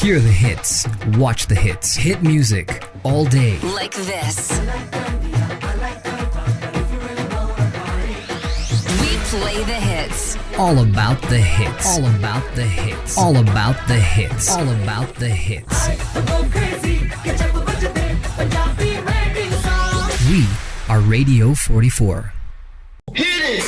Hear the hits, watch the hits, hit music all day. Like this. We play the hits. All about the hits. All about the hits. All about the hits. All about the hits. We are Radio 44. Hit it!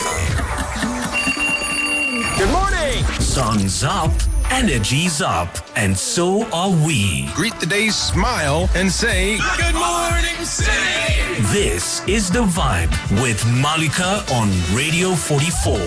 Good morning! Sun's up, energy's up, and so are we. Greet the day, smile, and say, Good morning, city! This is The Vibe with Malika on Radio 44.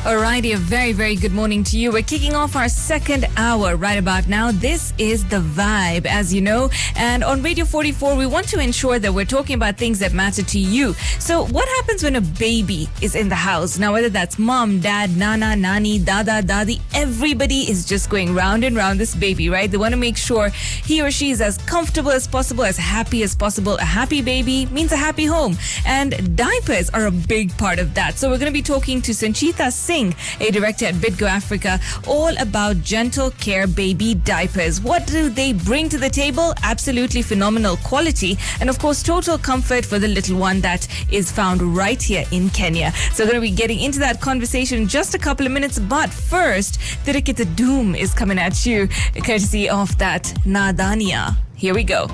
Alrighty, a very, very good morning to you. We're kicking off our second hour right about now. This is The Vibe, as you know. And on Radio 44, we want to ensure that we're talking about things that matter to you. So what happens when a baby is in the house? Now, whether that's mom, dad, nana, nani, dada, dadi, everybody is just going round and round this baby, right? They want to make sure he or she is as comfortable as possible, as happy as possible. A happy baby means a happy home. And diapers are a big part of that. So we're going to be talking to Sanchita Singh, a director at Bidco Africa, all about Gental Care baby diapers. What do they bring to the table? Absolutely phenomenal quality, and of course total comfort for the little one that is found right here in Kenya. So we're going to be getting into that conversation in just a couple of minutes, but first, Tirikita Doom is coming at you courtesy of that Nadania. Here we go.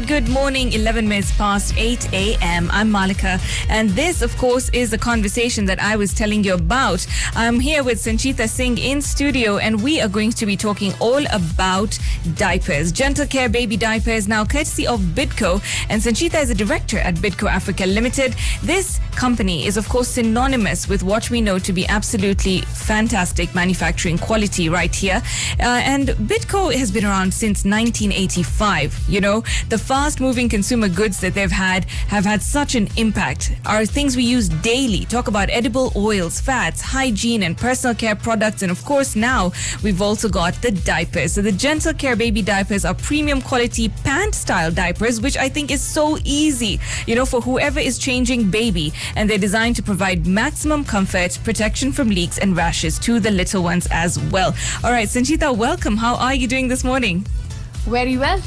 Good morning, 11 minutes past 8 a.m. I'm Malika, and this, of course, is the conversation that I was telling you about. I'm here with Sanchita Singh in studio, and we are going to be talking all about diapers, Gental Care baby diapers, now courtesy of Bidco, and Sanchita is a director at Bidco Africa Ltd. This company is, of course, synonymous with what we know to be absolutely fantastic manufacturing quality right here. And Bidco has been around since 1985. You know, the fast-moving consumer goods that they've had have had such an impact. Are things we use daily. Talk about edible oils, fats, hygiene and personal care products, and of course now we've also got the diapers. So the Gental Care baby diapers are premium quality pant-style diapers, which I think is so easy, you know, for whoever is changing baby, and they're designed to provide maximum comfort, protection from leaks and rashes to the little ones as well. All right, Sanchita, welcome. How are you doing this morning? Very well.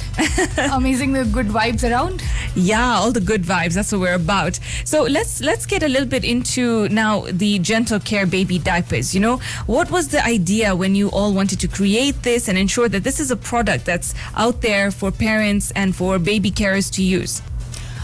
Amazing, the good vibes around. Yeah, all the good vibes. That's what we're about. So let's get a little bit into now the Gentle Care baby diapers. You know, what was the idea when you all wanted to create this and ensure that this is a product that's out there for parents and for baby carers to use?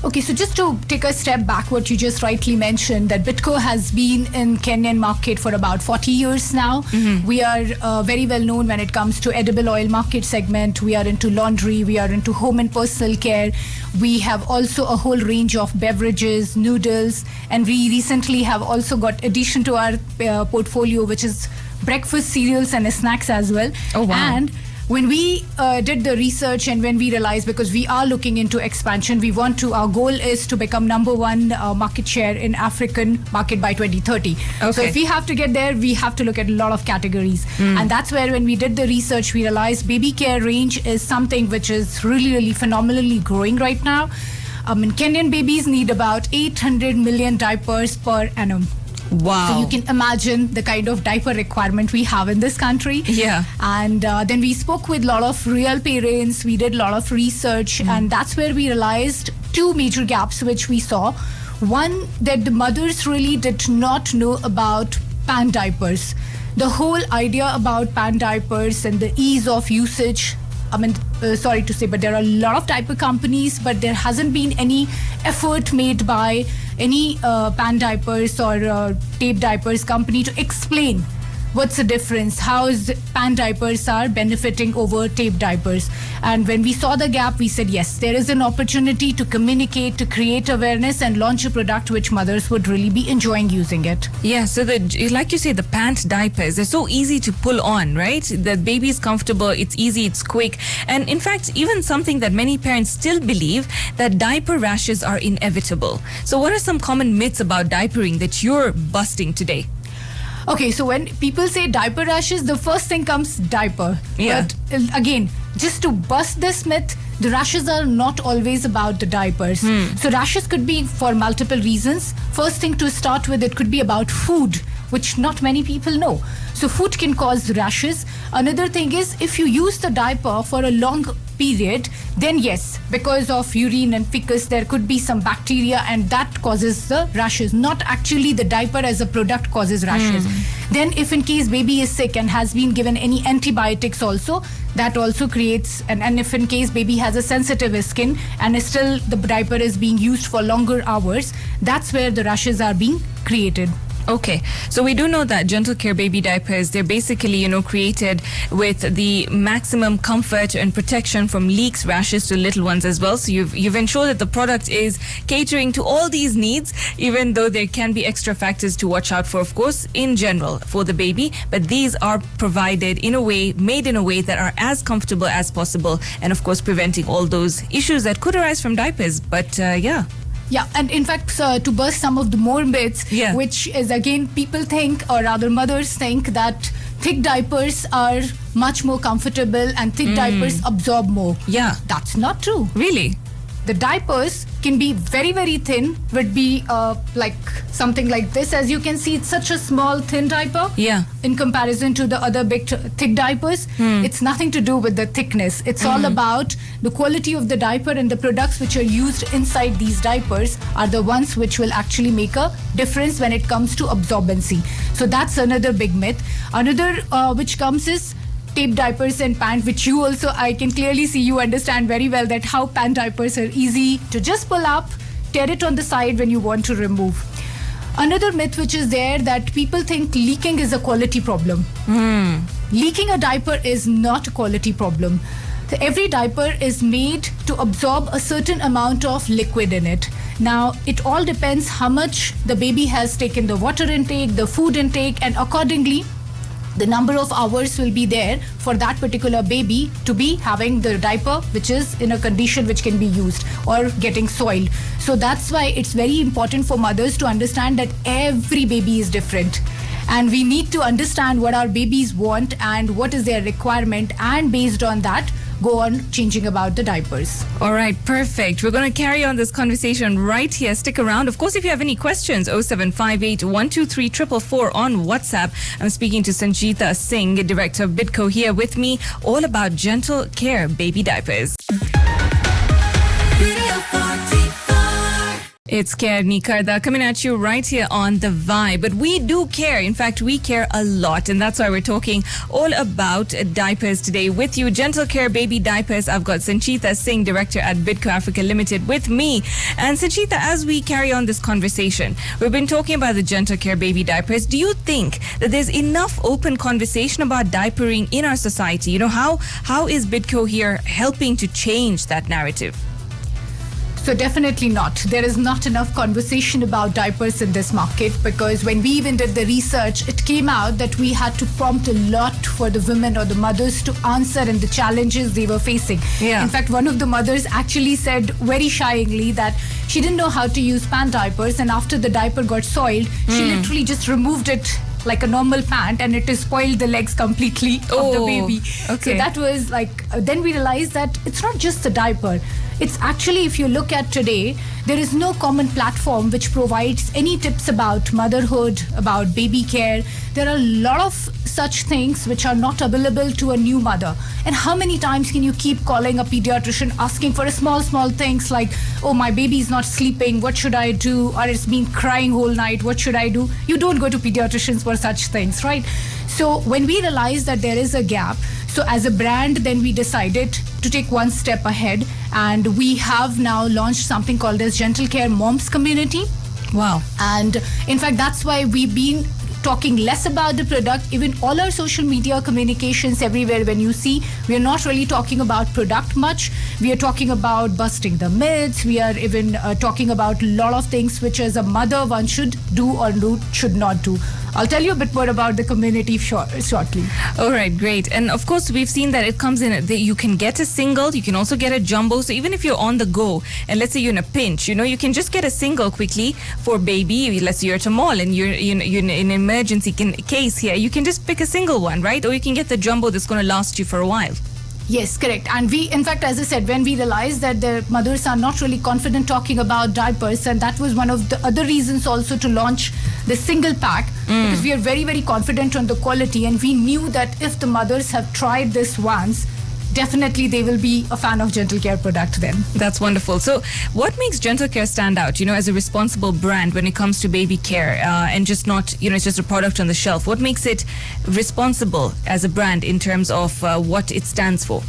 Okay, so just to take a step back, what you just rightly mentioned, that Bidco has been in Kenyan market for about 40 years now. Mm-hmm. We are very well known when it comes to edible oil market segment. We are into laundry, we are into home and personal care. We have also a whole range of beverages, noodles, and we recently have also got addition to our portfolio, which is breakfast cereals and snacks as well. Oh, wow. And when we did the research and when we realized, because we are looking into expansion, our goal is to become number one market share in African market by 2030. Okay. So if we have to get there, we have to look at a lot of categories. And that's where when we did the research, we realized baby care range is something which is really, really phenomenally growing right now. Kenyan babies need about 800 million diapers per annum. Wow. So you can imagine the kind of diaper requirement we have in this country. Yeah. And then we spoke with a lot of real parents. We did a lot of research. And that's where we realized two major gaps which we saw. One, that the mothers really did not know about pant diapers. The whole idea about pant diapers and the ease of usage, sorry to say, but there are a lot of diaper companies, but there hasn't been any effort made by any pant diapers or tape diapers company to explain what's the difference, how is pant diapers are benefiting over tape diapers. And when we saw the gap, we said, yes, there is an opportunity to communicate, to create awareness and launch a product which mothers would really be enjoying using it. Yeah, so like you say, the pant diapers, they're so easy to pull on, right? The baby is comfortable, it's easy, it's quick. And in fact, even something that many parents still believe, that diaper rashes are inevitable. So what are some common myths about diapering that you're busting today? Okay, so when people say diaper rashes, the first thing comes diaper. Yeah. But again, just to bust this myth, the rashes are not always about the diapers. So rashes could be for multiple reasons. First thing to start with, it could be about food. which not many people know. So food can cause rashes. Another thing is, if you use the diaper for a long period, then yes, because of urine and fecus, there could be some bacteria and that causes the rashes. Not actually the diaper as a product causes rashes. Then if in case baby is sick and has been given any antibiotics also, that also creates, and if in case baby has a sensitive skin and still the diaper is being used for longer hours, that's where the rashes are being created. Okay, so we do know that Gentle Care baby diapers, they're basically, created with the maximum comfort and protection from leaks, rashes to little ones as well. So you've ensured that the product is catering to all these needs, even though there can be extra factors to watch out for, of course, in general for the baby. But these are provided in a way, made in a way that are as comfortable as possible, and of course preventing all those issues that could arise from diapers. But Yeah, and in fact, to burst some of the more myths, which is again, people think, or rather mothers think, that thick diapers are much more comfortable and thick diapers absorb more. Yeah. That's not true. Really? The diapers can be very, very thin, would be like something like this. As you can see, it's such a small, thin diaper. Yeah. In comparison to the other big, thick diapers. It's nothing to do with the thickness. It's all about the quality of the diaper, and the products which are used inside these diapers are the ones which will actually make a difference when it comes to absorbency. So that's another big myth. Another which comes is tape diapers and pant, which you also, I can clearly see you understand very well that how pant diapers are easy to just pull up, tear it on the side when you want to remove. Another myth which is there, that people think leaking is a quality problem. Leaking a diaper is not a quality problem. So every diaper is made to absorb a certain amount of liquid in it. Now, it all depends how much the baby has taken the water intake, the food intake, and accordingly, the number of hours will be there for that particular baby to be having the diaper which is in a condition which can be used or getting soiled. So that's why it's very important for mothers to understand that every baby is different. And we need to understand what our babies want and what is their requirement, and based on that, go on changing about the diapers. All right, perfect. We're going to carry on this conversation right here. Stick around. Of course, if you have any questions, 0758 123 444 on WhatsApp. I'm speaking to Sanchita Singh, Director of Bidco, here with me, all about Gentle Care baby diapers. It's Care Nikarda coming at you right here on The Vibe. But we do care. In fact, we care a lot. And that's why we're talking all about diapers today with you. Gentle Care baby diapers. I've got Sanchita Singh, Director at Bidco Africa Ltd, with me. And Sanchita, as we carry on this conversation, we've been talking about the Gentle Care baby diapers. Do you think that there's enough open conversation about diapering in our society? How is Bidco here helping to change that narrative? So definitely not. There is not enough conversation about diapers in this market, because when we even did the research, it came out that we had to prompt a lot for the women or the mothers to answer and the challenges they were facing. Yeah. In fact, one of the mothers actually said very shyingly that she didn't know how to use pant diapers, and after the diaper got soiled, she literally just removed it like a normal pant, and it has spoiled the legs completely of the baby. Okay. So that was like, then we realized that it's not just the diaper. It's actually, if you look at today, there is no common platform which provides any tips about motherhood, about baby care. There are a lot of such things which are not available to a new mother. And how many times can you keep calling a pediatrician asking for a small things like, oh, my baby is not sleeping, what should I do? Or it's been crying whole night, what should I do? You don't go to pediatricians for such things, right? So when we realized that there is a gap, so as a brand, then we decided to take one step ahead, and we have now launched something called as Gentle Care Moms Community. Wow. And in fact, that's why we've been talking less about the product. Even all our social media communications everywhere, when you see, we are not really talking about product much. We are talking about busting the myths. We are even talking about a lot of things which as a mother one should do or should not do. I'll tell you a bit more about the community shortly. All right, great. And of course, we've seen that it comes in, you can get a single, you can also get a jumbo. So even if you're on the go, and let's say you're in a pinch, you can just get a single quickly for baby. Let's say you're at a mall and you're in an emergency case here, you can just pick a single one, right? Or you can get the jumbo that's going to last you for a while. Yes, correct. And we, in fact, as I said, when we realized that the mothers are not really confident talking about diapers, and that was one of the other reasons also to launch the single pack, because we are very, very confident on the quality, and we knew that if the mothers have tried this once, definitely they will be a fan of Gental Care product then. That's wonderful. So what makes Gental Care stand out, as a responsible brand when it comes to baby care, and just not, it's just a product on the shelf? What makes it responsible as a brand in terms of what it stands for?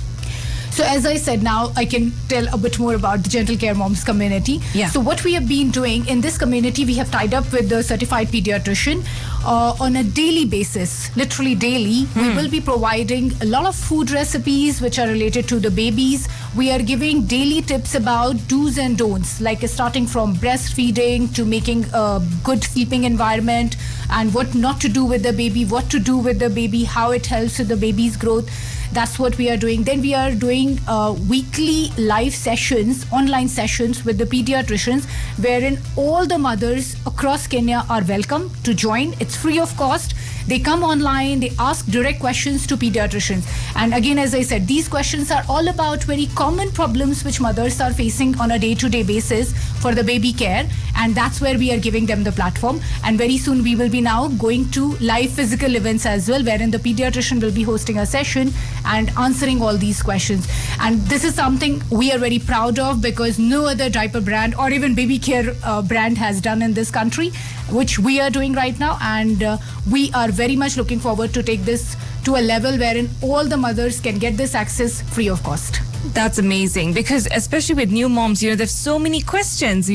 So as I said, now I can tell a bit more about the Gentle Care Moms community. Yeah. So what we have been doing in this community, we have tied up with the certified pediatrician on a daily basis, literally daily. We will be providing a lot of food recipes which are related to the babies. We are giving daily tips about do's and don'ts, like starting from breastfeeding to making a good sleeping environment, and what not to do with the baby, what to do with the baby, how it helps with the baby's growth. That's what we are doing. Then we are doing weekly live sessions, online sessions with the pediatricians, wherein all the mothers across Kenya are welcome to join. It's free of cost. They come online, they ask direct questions to pediatricians. And again, as I said, these questions are all about very common problems which mothers are facing on a day-to-day basis for the baby care. And that's where we are giving them the platform. And very soon we will be now going to live physical events as well, wherein the pediatrician will be hosting a session and answering all these questions. And this is something we are very proud of, because no other diaper brand or even baby care brand has done in this country, which we are doing right now. And we are very much looking forward to take this to a level wherein all the mothers can get this access free of cost. That's amazing, because especially with new moms, there's so many questions,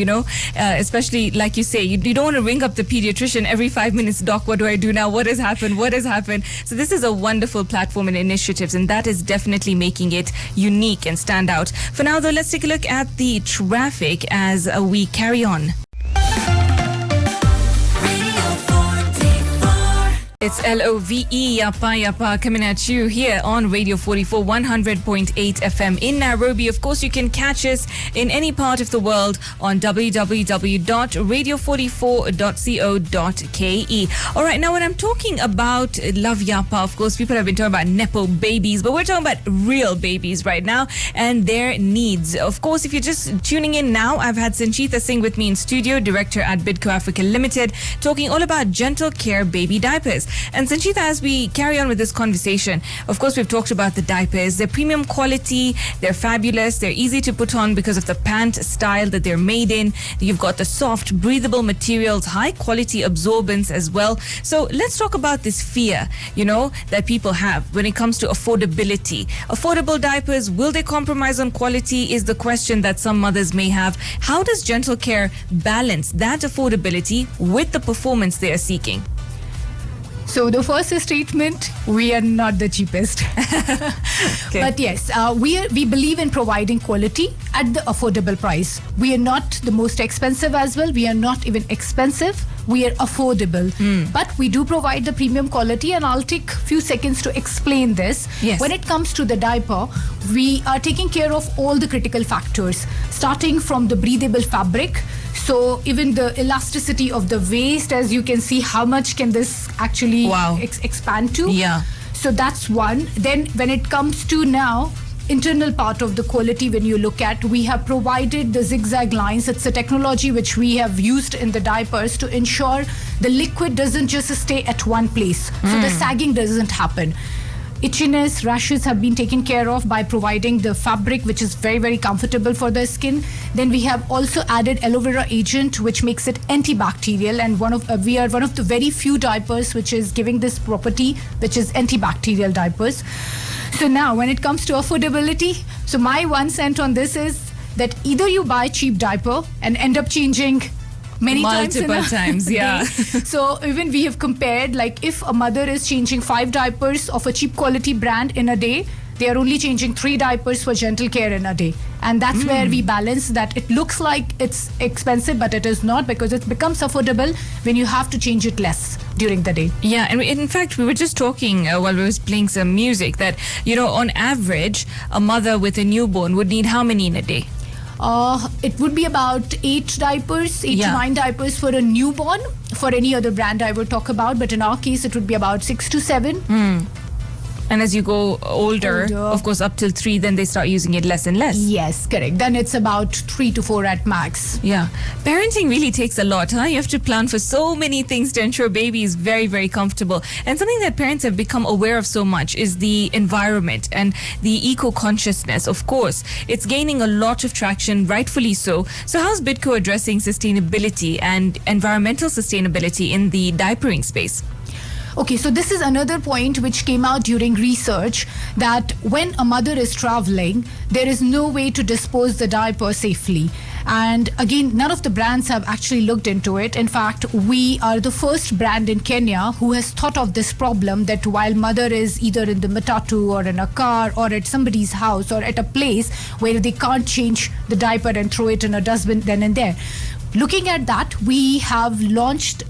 especially like you say, you don't want to ring up the pediatrician every 5 minutes. Doc, what do I do now? What has happened? What has happened? So this is a wonderful platform and initiatives, and that is definitely making it unique and stand out. For now, though, let's take a look at the traffic as we carry on. It's LOVE Yapa Yapa coming at you here on Radio 44 100.8 FM in Nairobi. Of course, you can catch us in any part of the world on www.radio44.co.ke. All right, now when I'm talking about Love Yapa, of course, people have been talking about Nepo babies, but we're talking about real babies right now and their needs. Of course, if you're just tuning in now, I've had Sanchita Singh with me in studio, director at Bidco Africa Ltd, talking all about Gentle Care baby diapers. And Sanchita, as we carry on with this conversation, of course, we've talked about the diapers. They're premium quality, they're fabulous, they're easy to put on because of the pant style that they're made in. You've got the soft, breathable materials, high quality absorbance as well. So let's talk about this fear, that people have when it comes to affordability. Affordable diapers, will they compromise on quality, is the question that some mothers may have. How does Gentle Care balance that affordability with the performance they are seeking? So the first statement, we are not the cheapest. Okay. But yes, we believe in providing quality at the affordable price. We are not the most expensive as well. We are not even expensive. We are affordable. But we do provide the premium quality, and I'll take a few seconds to explain this. Yes. When it comes to the diaper, we are taking care of all the critical factors, starting from the breathable fabric. So even the elasticity of the waist, as you can see, how much can this actually expand to? Yeah. So that's one. Then when it comes to now, internal part of the quality, when you look at, we have provided the zigzag lines. It's a technology which we have used in the diapers to ensure the liquid doesn't just stay at one place. So the sagging doesn't happen. Itchiness, rashes have been taken care of by providing the fabric, which is very, very comfortable for the skin. Then we have also added aloe vera agent, which makes it antibacterial, and we are one of the very few diapers which is giving this property, which is antibacterial diapers. So now when it comes to affordability, so my 1 cent on this is that either you buy cheap diaper and end up changing multiple times, yeah. So even we have compared, like if a mother is changing 5 diapers of a cheap quality brand in a day, they are only changing 3 diapers for Gentle Care in a day. And that's where we balance that. It looks like it's expensive, but it is not, because it becomes affordable when you have to change it less during the day. Yeah, and in fact, we were just talking while we were playing some music that, on average, a mother with a newborn would need how many in a day? It would be about 8 diapers, 8 to 9 diapers for a newborn. For any other brand I would talk about, but in our case, it would be about 6 to 7. And as you go older, of course, up till 3, then they start using it less and less. Yes, correct. Then it's about 3 to 4 at max. Yeah. Parenting really takes a lot, huh? You have to plan for so many things to ensure baby is very, very comfortable. And something that parents have become aware of so much is the environment and the eco-consciousness. Of course, it's gaining a lot of traction, rightfully so. So how's Bidco addressing sustainability and environmental sustainability in the diapering space? Okay, so this is another point which came out during research, that when a mother is traveling, there is no way to dispose the diaper safely. And again, none of the brands have actually looked into it. In fact, we are the first brand in Kenya who has thought of this problem, that while mother is either in the matatu or in a car or at somebody's house or at a place where they can't change the diaper and throw it in a dustbin then and there. Looking at that, we have launched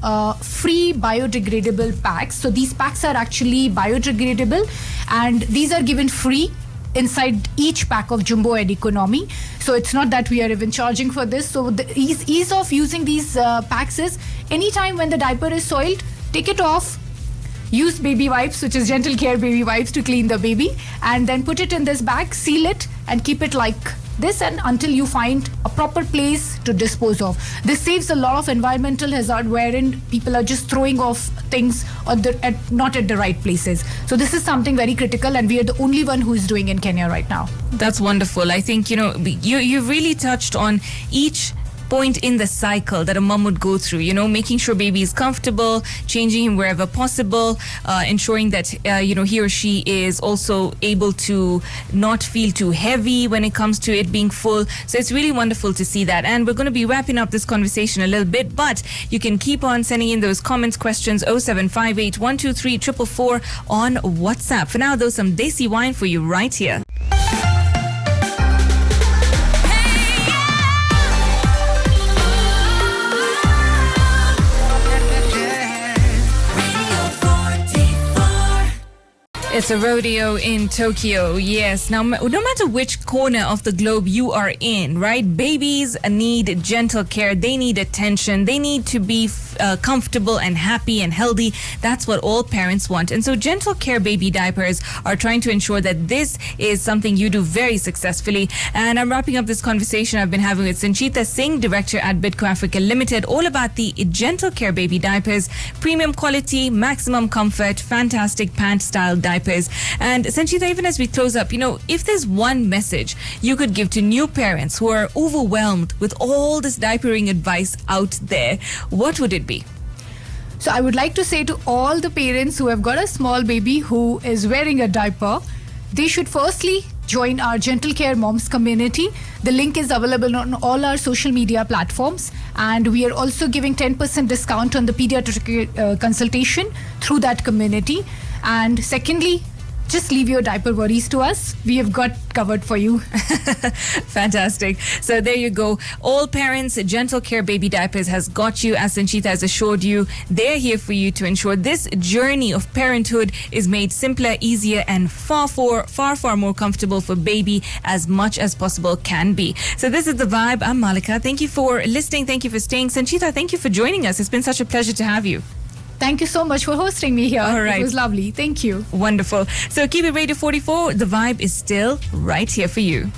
free biodegradable packs. So these packs are actually biodegradable, and these are given free inside each pack of Jumbo and Economy. So it's not that we are even charging for this. So the ease of using these packs is, anytime when the diaper is soiled, take it off, use baby wipes, which is Gental Care baby wipes, to clean the baby, and then put it in this bag, seal it, and keep it like this, and until you find a proper place to dispose of. This saves a lot of environmental hazard, wherein people are just throwing off things not at the right places. So this is something very critical, and we are the only one who is doing in Kenya right now. That's wonderful. I think, you really touched on each point in the cycle that a mom would go through, making sure baby is comfortable, changing him wherever possible, ensuring that, he or she is also able to not feel too heavy when it comes to it being full. So it's really wonderful to see that. And we're going to be wrapping up this conversation a little bit, but you can keep on sending in those comments, questions, 0758 123 444 on WhatsApp. For now, though, some Desi wine for you right here. It's a rodeo in Tokyo, yes. Now, no matter which corner of the globe you are in, right? Babies need gentle care. They need attention. They need to be comfortable and happy and healthy. That's what all parents want. And so Gentle Care baby diapers are trying to ensure that this is something you do very successfully. And I'm wrapping up this conversation I've been having with Sanchita Singh, director at Bidco Africa Ltd, all about the Gentle Care baby diapers, premium quality, maximum comfort, fantastic pant-style diapers. And Sanchita, even as we close up, if there's one message you could give to new parents who are overwhelmed with all this diapering advice out there, what would it be? So I would like to say to all the parents who have got a small baby who is wearing a diaper, they should firstly join our Gentle Care Moms community. The link is available on all our social media platforms, and we are also giving 10% discount on the pediatric consultation through that community. And secondly, just leave your diaper worries to us. We have got covered for you. Fantastic. So there you go. All parents, Gentle Care baby diapers has got you. As Sanchita has assured you, they're here for you to ensure this journey of parenthood is made simpler, easier, and far more comfortable for baby as much as possible can be. So this is The Vibe. I'm Malika. Thank you for listening. Thank you for staying. Sanchita, thank you for joining us. It's been such a pleasure to have you. Thank you so much for hosting me here. All right. It was lovely. Thank you. Wonderful. So keep it Radio 44. The Vibe is still right here for you.